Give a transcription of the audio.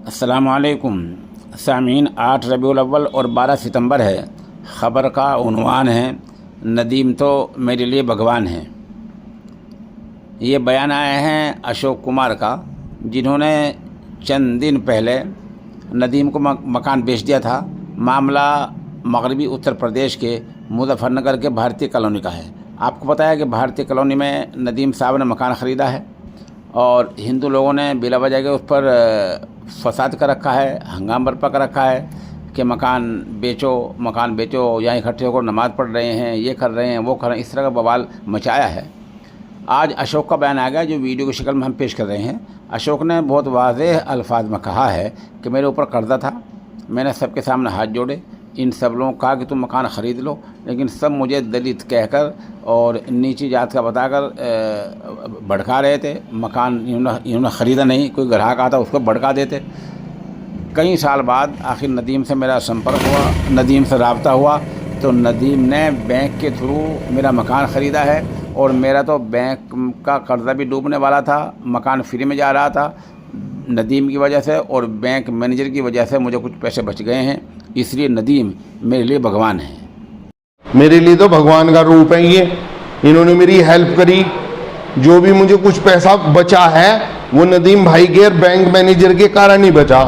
अस्सलामुअलैकुम सामीन। 8 रबीउल अव्वल और 12 सितंबर है। ख़बर का उन्वान है नदीम तो मेरे लिए भगवान है। ये बयान आए हैं अशोक कुमार का, जिन्होंने चंद दिन पहले नदीम को मकान बेच दिया था। मामला मगरबी उत्तर प्रदेश के मुजफ्फरनगर के भारतीय कॉलोनी का है। आपको पता है कि भारतीय कॉलोनी में नदीम साहब ने मकान ख़रीदा है और हिंदू लोगों ने बिला वजह के उस पर फसाद कर रखा है, हंगामा बर्पा कर रखा है कि मकान बेचो, यहाँ इकट्ठे होकर नमाज़ पढ़ रहे हैं, ये कर रहे हैं, वो कर रहे हैं, इस तरह का बवाल मचाया है। आज अशोक का बयान आ गया जो वीडियो की शक्ल में हम पेश कर रहे हैं। अशोक ने बहुत वाज़ेह अल्फाज में कहा है कि मेरे ऊपर कर्जा था, मैंने सबके सामने हाथ जोड़े, इन सब लोगों को कहा कि तुम मकान ख़रीद लो, लेकिन सब मुझे दलित कहकर और नीची जात का बताकर भड़का रहे थे। मकान इन्होंने ख़रीदा नहीं, कोई ग्राहक आता उसको भड़का देते। कई साल बाद आखिर नदीम से मेरा संपर्क हुआ, नदीम से रब्ता हुआ, तो नदीम ने बैंक के थ्रू मेरा मकान ख़रीदा है और मेरा तो बैंक का कर्जा भी डूबने वाला था, मकान फ्री में जा रहा था। नदीम की वजह से और बैंक मैनेजर की वजह से मुझे कुछ पैसे बच गए हैं, इसलिए नदीम मेरे लिए भगवान है। मेरे लिए तो भगवान का रूप है ये। इन्होंने मेरी हेल्प करी, जो भी मुझे कुछ पैसा बचा है वो नदीम भाई के और बैंक मैनेजर के कारण ही बचा।